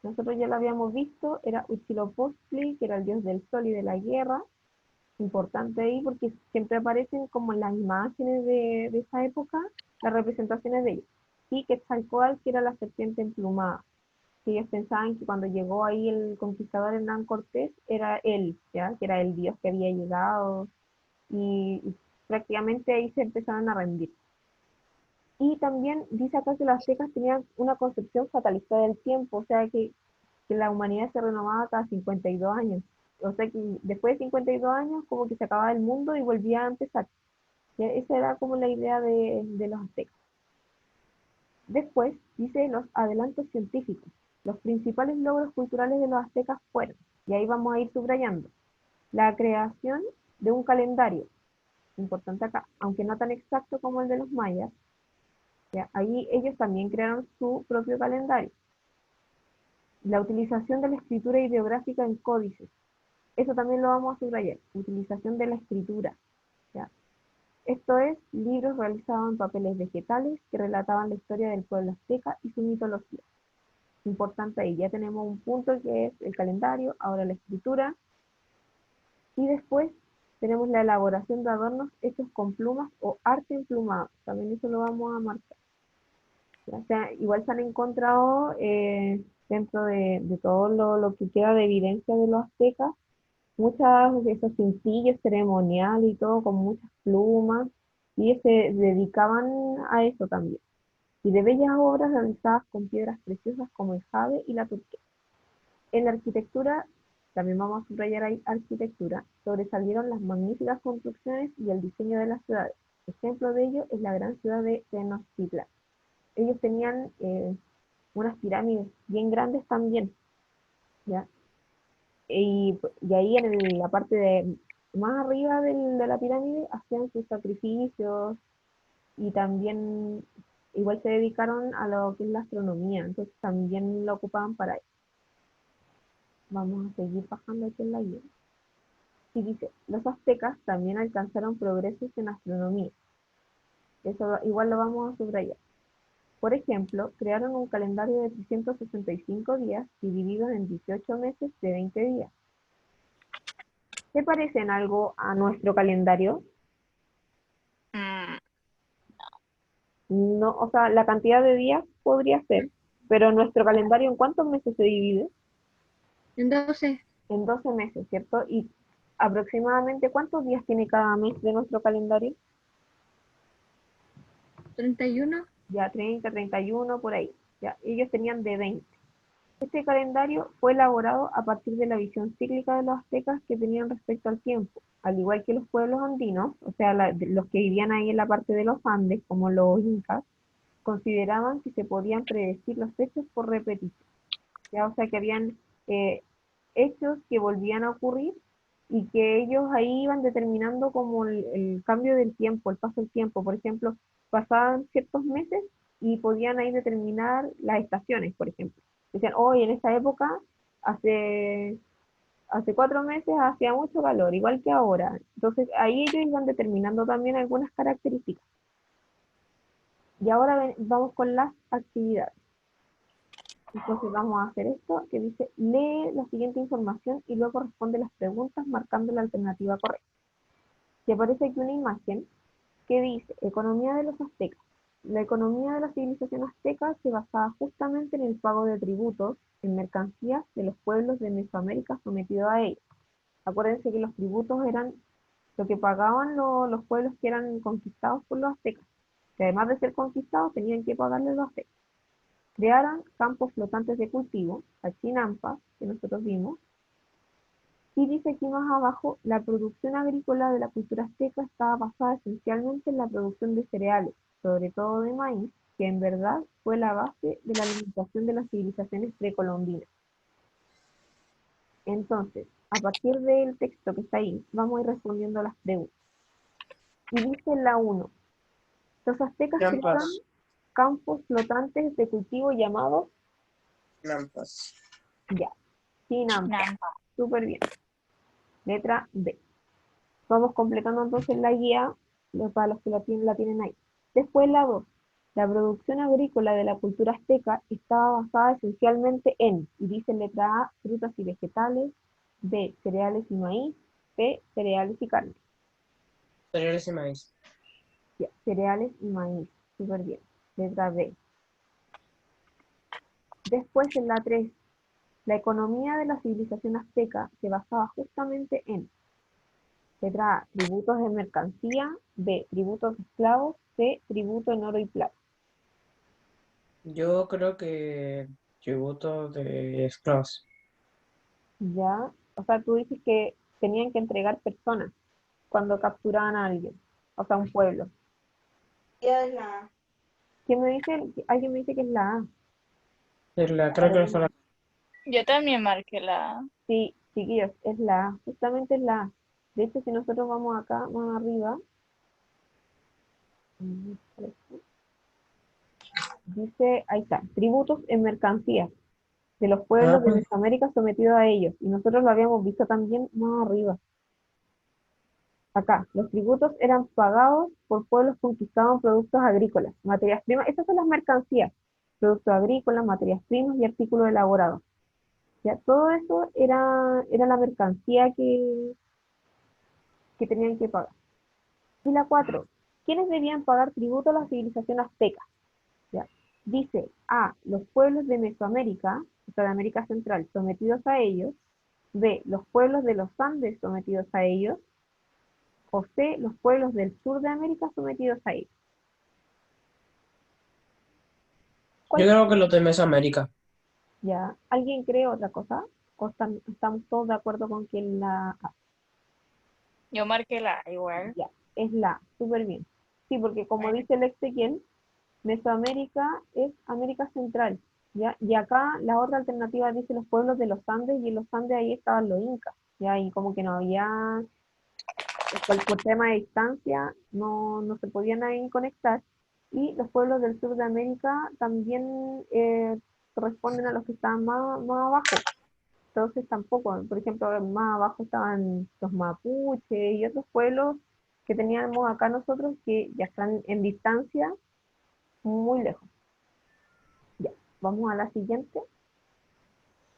Nosotros ya lo habíamos visto, era Huitzilopochtli, que era el dios del sol y de la guerra. Importante ahí porque siempre aparecen como en las imágenes de esa época las representaciones de ellos. Y Quetzalcóatl, que era la serpiente emplumada, que ellos pensaban que cuando llegó ahí el conquistador Hernán Cortés era él, ¿ya? Que era el dios que había llegado, y prácticamente ahí se empezaron a rendir. Y también dice acá que los aztecas tenían una concepción fatalista del tiempo, o sea que la humanidad se renovaba cada 52 años. O sea que después de 52 años como que se acababa el mundo y volvía a empezar. ¿Ya? Esa era como la idea de los aztecas. Después dice los adelantos científicos. Los principales logros culturales de los aztecas fueron, y ahí vamos a ir subrayando, la creación de un calendario, importante acá, aunque no tan exacto como el de los mayas. ¿Ya? Ahí ellos también crearon su propio calendario. La utilización de la escritura ideográfica en códices. Eso también lo vamos a subrayar. Utilización de la escritura. ¿Ya? Esto es, libros realizados en papeles vegetales que relataban la historia del pueblo azteca y su mitología. Importante ahí, ya tenemos un punto que es el calendario, ahora la escritura. Y después tenemos la elaboración de adornos hechos con plumas o arte emplumado. También eso lo vamos a marcar. O sea, igual se han encontrado dentro de todo lo que queda de evidencia de los aztecas, muchas de esos cintillos ceremoniales y todo con muchas plumas, y ellos se dedicaban a eso también. Y de bellas obras realizadas con piedras preciosas como el jade y la turquesa. En la arquitectura, también vamos a subrayar ahí arquitectura, sobresalieron las magníficas construcciones y el diseño de las ciudades. Ejemplo de ello es la gran ciudad de Tenochtitlan. Ellos tenían unas pirámides bien grandes también, ¿ya? Y ahí en la parte más arriba de la pirámide hacían sus sacrificios y también igual se dedicaron a lo que es la astronomía, entonces también lo ocupaban para eso. Vamos a seguir bajando aquí en la guía. Y dice, los aztecas también alcanzaron progresos en astronomía. Eso igual lo vamos a subrayar. Por ejemplo, crearon un calendario de 365 días divididos en 18 meses de 20 días. ¿Se parece en algo a nuestro calendario? Mm, No, o sea, la cantidad de días podría ser, pero nuestro calendario, ¿en cuántos meses se divide? En 12, En 12 meses, ¿cierto? Y aproximadamente, ¿cuántos días tiene cada mes de nuestro calendario? 31. Ya 30, 31, por ahí. Ya, ellos tenían de 20. Este calendario fue elaborado a partir de la visión cíclica de los aztecas que tenían respecto al tiempo, al igual que los pueblos andinos, o sea, los que vivían ahí en la parte de los Andes, como los incas, consideraban que se podían predecir los hechos por repetición. ¿Ya? O sea, que habían hechos que volvían a ocurrir y que ellos ahí iban determinando como el cambio del tiempo, el paso del tiempo. Por ejemplo, pasaban ciertos meses y podían ahí determinar las estaciones, por ejemplo. Decían, hoy en esta época, hace 4 meses hacía mucho calor, igual que ahora. Entonces ahí ellos iban determinando también algunas características. Y ahora vamos con las actividades. Entonces vamos a hacer esto, que dice, lee la siguiente información y luego responde las preguntas marcando la alternativa correcta. Y aparece aquí una imagen que dice, economía de los aztecas. La economía de la civilización azteca se basaba justamente en el pago de tributos en mercancías de los pueblos de Mesoamérica sometidos a ellos. Acuérdense que los tributos eran lo que pagaban los pueblos que eran conquistados por los aztecas, que además de ser conquistados tenían que pagarle los aztecas. Crearon campos flotantes de cultivo, la chinampa, que nosotros vimos, y dice aquí más abajo, la producción agrícola de la cultura azteca estaba basada esencialmente en la producción de cereales, sobre todo de maíz, que en verdad fue la base de la alimentación de las civilizaciones precolombinas. Entonces, a partir del texto que está ahí, vamos a ir respondiendo a las preguntas. Y dice la 1, los aztecas crearon Trampas. campos flotantes de cultivo llamados, Trampas. ya, chinampa. Nampa. Súper bien. Letra B. Vamos completando entonces la guía para los que la tienen ahí. Después la 2. La producción agrícola de la cultura azteca estaba basada esencialmente en, y dice en letra A, frutas y vegetales, B, cereales y maíz, C, cereales y carne. Cereales y maíz. Ya, cereales y maíz. Súper bien. Letra B. Después en la 3. La economía de la civilización azteca se basaba justamente en letra A, tributos de mercancía, B, tributos de esclavos, C, tributo en oro y plata. Yo creo que tributo de esclavos. Ya, o sea, tú dices que tenían que entregar personas cuando capturaban a alguien, o sea, un pueblo. ¿Quién me dice? Alguien me dice que es la A. Creo que fue la... Yo también marqué la A. Sí, chiquillos, es la A, justamente es la A. De hecho, si nosotros vamos acá, más arriba, dice, ahí está, tributos en mercancías de los pueblos de Ah, Mesoamérica sometidos a ellos. Y nosotros lo habíamos visto también más arriba. Acá, los tributos eran pagados por pueblos conquistados en productos agrícolas, materias primas, esas son las mercancías, productos agrícolas, materias primas y artículos elaborados. Ya, todo eso era la mercancía que tenían que pagar. Y la 4, ¿quiénes debían pagar tributo a la civilización azteca? ¿Ya? Dice A, los pueblos de Mesoamérica, o sea, de América Central, sometidos a ellos, B, los pueblos de los Andes sometidos a ellos, o C, los pueblos del sur de América sometidos a ellos. yo ¿Cuál? creo que los de Mesoamérica. ¿Ya? ¿Alguien cree otra cosa? ¿O estamos todos de acuerdo con que la A? Yo marqué la A igual. Ya, es la A, súper bien. Sí, porque como dice el Ezequiel, Mesoamérica es América Central, ¿ya? Y acá la otra alternativa dice los pueblos de los Andes, y en los Andes ahí estaban los incas, ¿ya? Y como que no había, por tema de distancia, no se podían ahí conectar. Y los pueblos del sur de América también corresponden a los que estaban más abajo. Entonces tampoco, por ejemplo, más abajo estaban los mapuches y otros pueblos que teníamos acá nosotros que ya están en distancia muy lejos. Ya, vamos a la siguiente.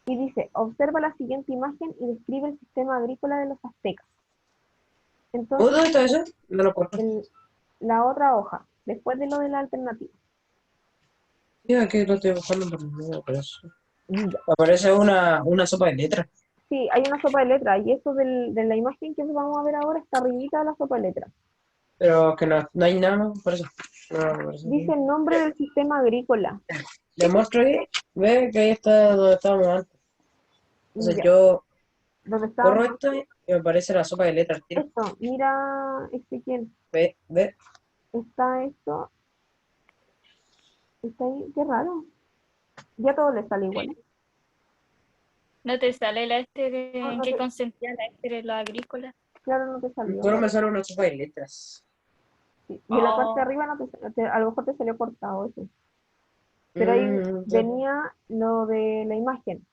Y dice, observa la siguiente imagen y describe el sistema agrícola de los aztecas. Entonces, ¿Dónde está eso? No lo puedo. la otra hoja, después de lo de la alternativa. Sí, aquí lo estoy buscando, pero no me aparece. Ya. Me aparece una sopa de letras. Sí, hay una sopa de letras, y eso de la imagen que vamos a ver ahora está arribita de la sopa de letras. Pero que no hay nada más, por eso. No, me aparece Dice aquí. el nombre del sistema agrícola. Le muestro ahí, ve que ahí está donde estábamos antes. Entonces Ya, yo donde corro estábamos. esto y me aparece la sopa de letras, tiro. Esto, mira, Ezequiel, Ve, está esto, está ahí, qué raro. Ya todo le sale igual. ¿No te sale la No, en no qué te- consistía la de lo agrícola? claro, no te salió. solo me sale una sopa de letras. Sí. Y en la parte de Oh, arriba a lo mejor te salió cortado eso. Pero ahí Ya. venía lo de la imagen.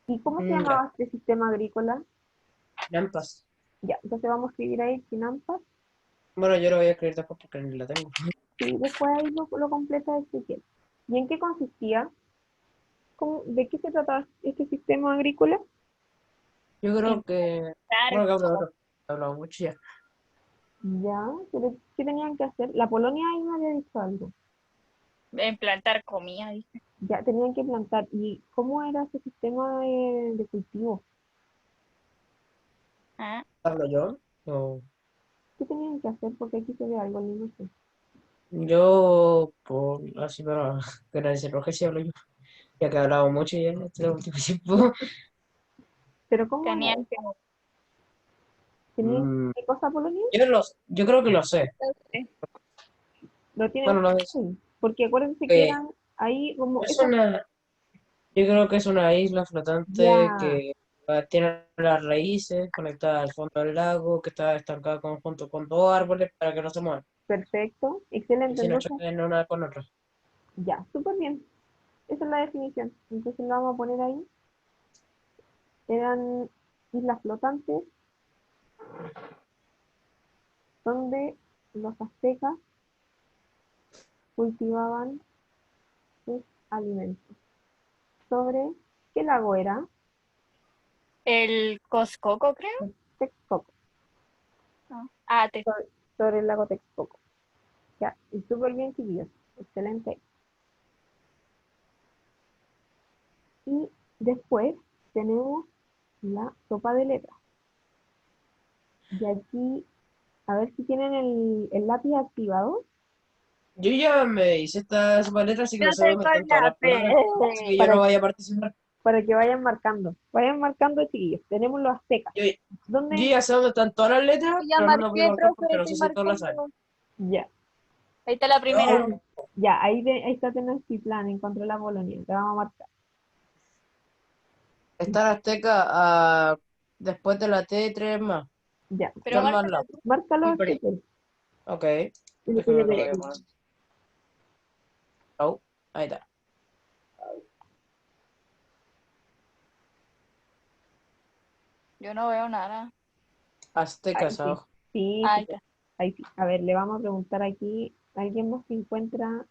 ¿Y cómo se Ya. llamaba este sistema agrícola? Lampas. Ya, entonces vamos a escribir ahí Chinampas. Bueno, yo lo voy a escribir después porque ni la tengo. Y después ahí lo completa Ezequiel. ¿Y en qué consistía? ¿De qué se trataba este sistema agrícola? Yo creo que... Bueno, que he hablado mucho ya. Ya, pero ¿qué tenían que hacer? La Polonia ahí me había dicho algo. en plantar comida, dice. Ya, tenían que plantar. ¿Y cómo era ese sistema de cultivo? Ah, ¿Hablo yo? O... ¿Qué tenían que hacer? Porque aquí se ve algo, no sé. Yo, por así para que nadie se enoje si hablo yo, ya que he hablado mucho ya en este último tiempo. Pero ¿cómo era? tenían que... ¿Tenían qué cosa Polonia? Yo creo que lo sé. Lo tienen Bueno, que lo hacer es. ahí, porque acuérdense que eran ahí como Es esas, una, yo creo que es una isla flotante ya, que tiene las raíces conectadas al fondo del lago, que está estancada junto con dos árboles para que no se muevan. perfecto, Y excelente, si no entonces, chocan una con otra. ya, súper bien. Esa es la definición. Entonces lo vamos a poner ahí. Eran islas flotantes donde los aztecas cultivaban sus alimentos. ¿Sobre qué lago era? El Coscoco, creo. Texcoco, No. Ah, sobre el lago Texcoco. Ya, y súper bien, chiquillos. Excelente. Y después tenemos la sopa de letras. Y aquí, a ver si tienen el lápiz activado Yo ya me hice estas paletas, así que yo no sé soy dónde con están todas la las palabras. Así que yo para, no voy a participar. para que vayan marcando. Vayan marcando, chiquillos. Tenemos los aztecas. Yo, yo ¿Dónde? ya sé dónde están todas las letras, Ya pero no las voy a marqué, marcar porque profe, no estoy sé si todas las saben. marcando. Ya. Ahí está la primera. Ya, ahí está Tenochtitlan, encontré la Polonia. Te vamos a marcar. Está la azteca después de la T, tres más. Ya. Pero Están más márcala lados. tú. Márcalo, Imperio. Ezequiel. Ok, Y déjame después lo voy a poner. Oh, ahí está. Yo no veo nada. Aztecas Ahí sí. abajo. Sí, Ahí sí, está. ahí sí. A ver, le vamos a preguntar aquí. ¿Alguien más que encuentra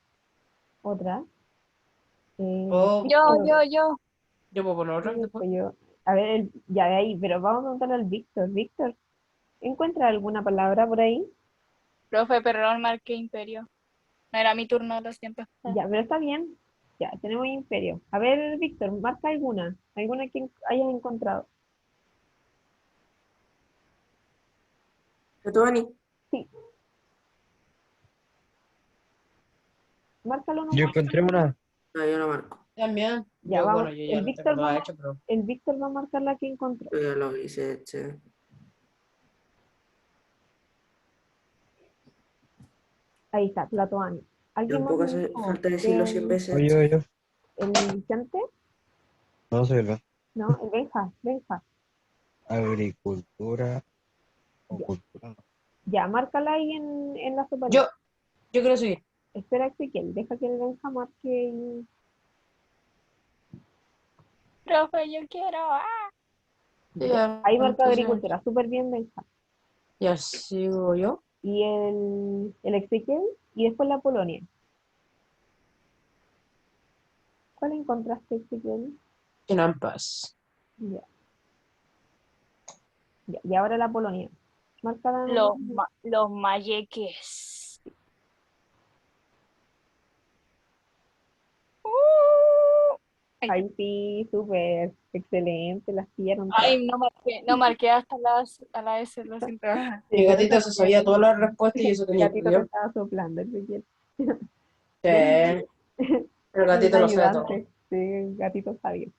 otra? Oh, Víctor, Yo. yo puedo poner otra después. pues yo. A ver, ya de ahí, pero vamos a preguntarle al Víctor. Víctor, ¿encuentra alguna palabra por ahí? Profe, perdón, marqué imperio. No era mi turno, lo siento. Ya, pero está bien. Ya, tenemos imperio. A ver, Víctor, marca alguna que hayas encontrado. Giovanni, Sí, márcalo Yo nomás. encontré una. yo la marco. También. Ya, Yo, vamos. bueno, yo ya la tengo toda hecha, pero. El Víctor va a marcar la que encontró. Yo ya lo hice. Ahí está, Tlatoani. ¿Alguien más Tampoco me hace dijo falta que decirlo 100 veces. Yo. el Vicente? No soy el No, el Benja. agricultura o Ya, cultura. No. ya, márcala ahí en la sopa. Yo creo que sí. Espera, Ezequiel, deja que el Benja marque y... Profe, yo quiero. Ya, Ahí marca entonces, agricultura, súper bien, Benja. ya sigo yo. Y el Ezequiel, y después la Polonia. ¿Cuál encontraste, Ezequiel? Chinampas. Ya. Ya, y ahora la Polonia. Márcala nomás. Los mayeques. Ahí sí, súper, excelente, las pillaron todas. Ay, no marqué hasta a la S, lo siento. Sí, Mi por gatito eso se sabía todas las respuestas y eso el tenía gatito te estudio. estaba soplando, Ezequiel. Sí, el gatito Un lo sabe todo. ayudante, sí, el gatito sabio.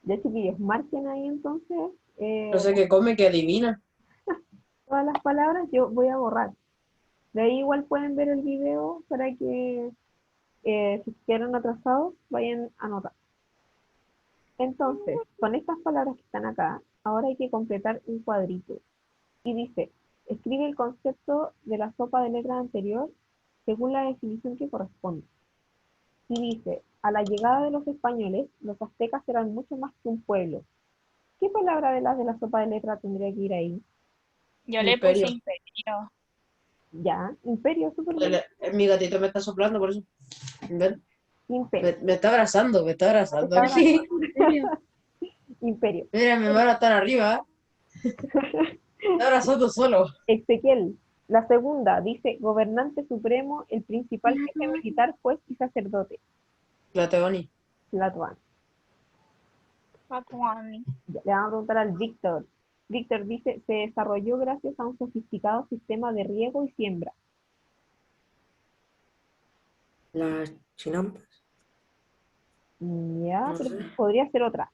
Ya, chiquillos, marquen ahí entonces No sé qué come, que adivina. todas las palabras, yo voy a borrar. De ahí igual pueden ver el video para que si quedan atrasados, vayan a anotar. Entonces, con estas palabras que están acá, ahora hay que completar un cuadrito. Y dice, escribe el concepto de la sopa de letras anterior según la definición que corresponde. Y dice, a la llegada de los españoles, los aztecas eran mucho más que un pueblo. ¿Qué palabra de las de la sopa de letras tendría que ir ahí? Yo le puse Imperio. imperio. Ya, imperio, súper bien. Mi gatito me está soplando, por eso. Ven, Imperio. me está abrazando, me está abrazando. Está abrazando. ¿En serio? Imperio. Mira, mi mano está arriba. Está abrazando solo. Ezequiel, la segunda, dice, gobernante supremo, el principal jefe militar, juez y sacerdote. Tlatoani. Tlatoani. Papuani. Ya, le vamos a preguntar al Víctor. Víctor dice, se desarrolló gracias a un sofisticado sistema de riego y siembra. Las chinampas. Ya, No pero sé. podría ser otra.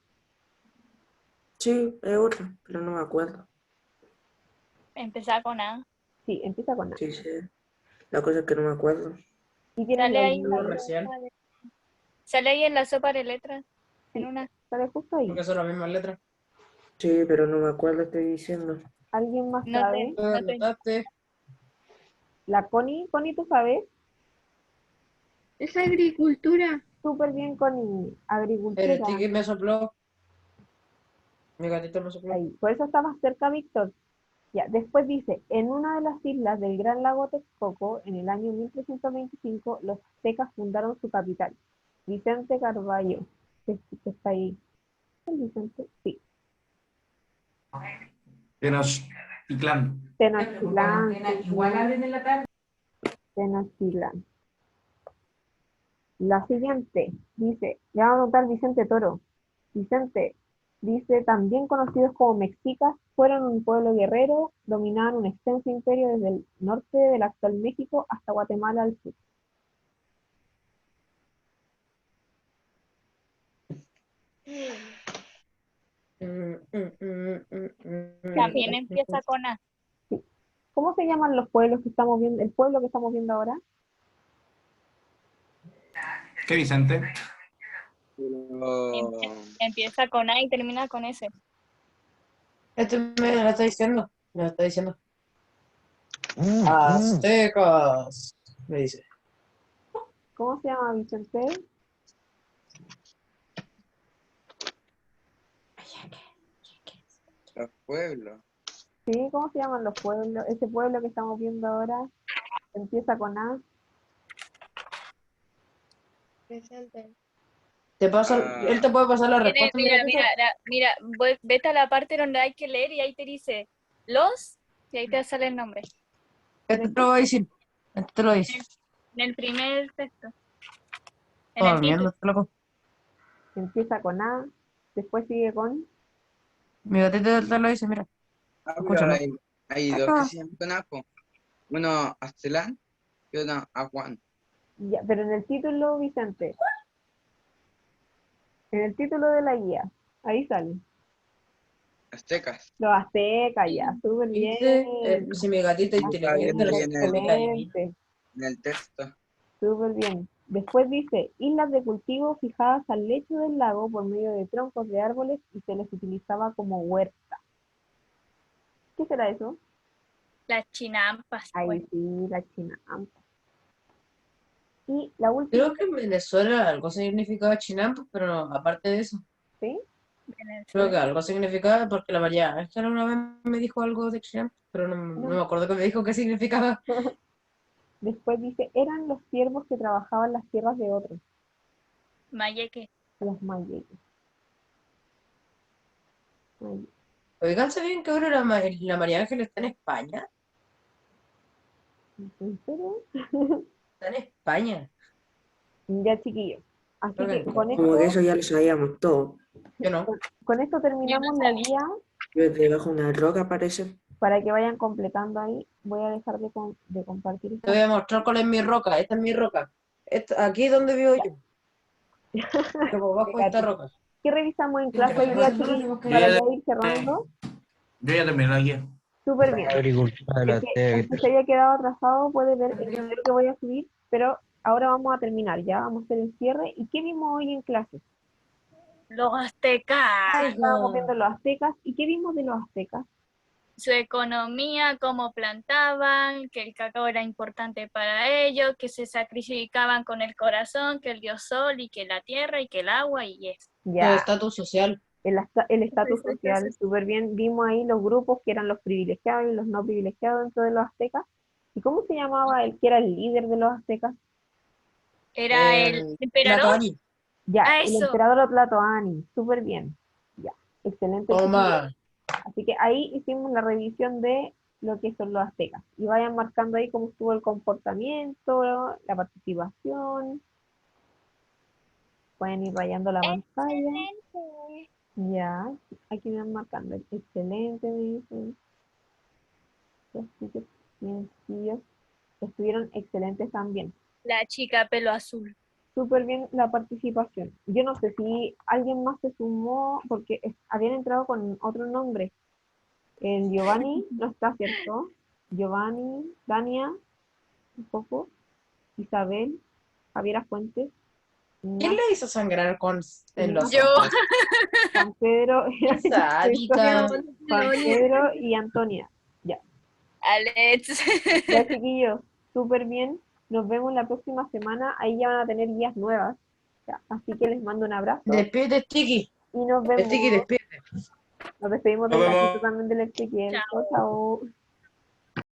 Sí, es otra, pero no me acuerdo. Empezaba con A. Sí, empieza con A. Sí, sí. La cosa es que no me acuerdo. Y tienen Sale la ahí, misma. Recién. sale ahí en la sopa de letras. Sí, En una. sale justo ahí. Porque son las mismas letras. Sí, pero no me acuerdo, estoy diciendo. ¿Alguien más No sabe? te, no te- Anotaste. La Connie, Connie, ¿tú sabes? Es agricultura. Súper bien, Connie. El Agricultura. sticky me sopló. Mi gatito me sopló. Ahí. Por eso está más cerca, Víctor. Ya, después dice, en una de las islas del Gran Lago Texcoco, en el año 1325, los aztecas fundaron su capital. Vicente Carballo, que está ahí. ¿El Vicente? Sí. Tenochtitlán. Tenochtitlán. Tenochtitlán. La siguiente dice, le vamos a preguntar Vicente Toro. Vicente, dice, también conocidos como mexicas, fueron un pueblo guerrero, dominaban un extenso imperio desde el norte del actual México hasta Guatemala al sur. También empieza con A. Sí. ¿Cómo se llaman los pueblos que estamos viendo, el pueblo que estamos viendo ahora? ¿Qué, Vicente? Empieza con A y termina con S. Este me lo está diciendo. Me lo está diciendo. Aztecas. Me dice. ¿Cómo se llama Vicente? Los pueblos. Sí, ¿cómo se llaman los pueblos? Ese pueblo que estamos viendo ahora empieza con A. Te pasa, él te puede pasar la respuesta. Mira, vete a la parte donde hay que leer y ahí te dice los y ahí te sale el nombre. Este te lo voy a decir. Este te lo dice. En el primer texto. En Oh, el título. mierda, este loco. Empieza con A, después sigue con... Mi gatito te lo dice, mira. Ah, pero Escúchalo. hay dos que se llaman con Apo. Uno Aztlán y uno Ajuan. Ya, pero en el título, Vicente. En el título de la guía. Ahí sale. Aztecas. Los aztecas, ya, súper bien. ¿Viste? Si mi gatito es inteligente, lo bien, sé. Excelente. en el texto. Súper bien. Después dice, islas de cultivo fijadas al lecho del lago por medio de troncos de árboles y se les utilizaba como huerta. ¿Qué será eso? Las chinampas. Ahí Pues. sí, la chinampa. Y la última, Creo que en Venezuela algo significaba chinampa, pero no, aparte de eso, ¿sí? creo que algo significaba, porque la María Ángela una vez me dijo algo de chinampa, pero no me acuerdo que me dijo qué significaba. Después dice, eran los siervos que trabajaban las tierras de otros, Mayeque. los mayeques. Oigan, ¿sabían que ahora la María Ángela está en España? ¿En serio? Está en España. Ya, chiquillos. Así Creo que que en con Como que esto, eso ya lo sabíamos todo. Yo no. con esto terminamos la guía. Yo debajo de una roca parece. Para que vayan completando ahí, voy a dejar de compartir Te esta. voy a mostrar cuál es mi roca. Esta es mi roca. Aquí es donde vivo yo. Como bajo esta roca. ¿Qué revisamos en clase hoy día, chiquillos? Yo Para ya, ya ir cerrando. yo ya terminé la guía. Súper bien. Agricultura de la El que se haya quedado atrasado puede ver el video que voy a subir, pero ahora vamos a terminar, ya vamos a hacer el cierre. ¿Y qué vimos hoy en clase? Los aztecas. Estábamos viendo los aztecas. ¿Y qué vimos de los aztecas? Su economía, cómo plantaban, que el cacao era importante para ellos, que se sacrificaban con el corazón, que el dios sol y que la tierra y que el agua y eso. El Ya, estatus social. el estatus social, súper bien. Vimos ahí los grupos que eran los privilegiados y los no privilegiados dentro de los aztecas. ¿Y cómo se llamaba el que era el líder de los aztecas? Era el emperador. Tlatoani. Ya, Ah, el eso. emperador Tlatoani, súper bien. Ya, excelente. Toma. Así que ahí hicimos la revisión de lo que son los aztecas. Y vayan marcando ahí cómo estuvo el comportamiento, la participación. Pueden ir rayando la pantalla. Excelente. Ya, aquí me van marcando. Excelente, me dicen. Así que, bien, sí, estuvieron excelentes también. La chica pelo azul. Súper bien la participación. Yo no sé si alguien más se sumó, porque habían entrado con otro nombre. El Giovanni no está, ¿cierto? Giovanni, Dania, un poco, Isabel, Javiera Fuentes, ¿Quién le hizo sangrar en los Yo. ojos? Juan Pedro, Sádica. Juan Pedro y Antonia. Ya, Alex. ya chiquillos, súper bien. Nos vemos la próxima semana. Ahí ya van a tener guías nuevas. Ya, así que les mando un abrazo. Despídete, Sticky. Y nos vemos. Sticky, despídete. Nos despedimos Nos del vemos. gatito también del Ezequiel. Chao, chao.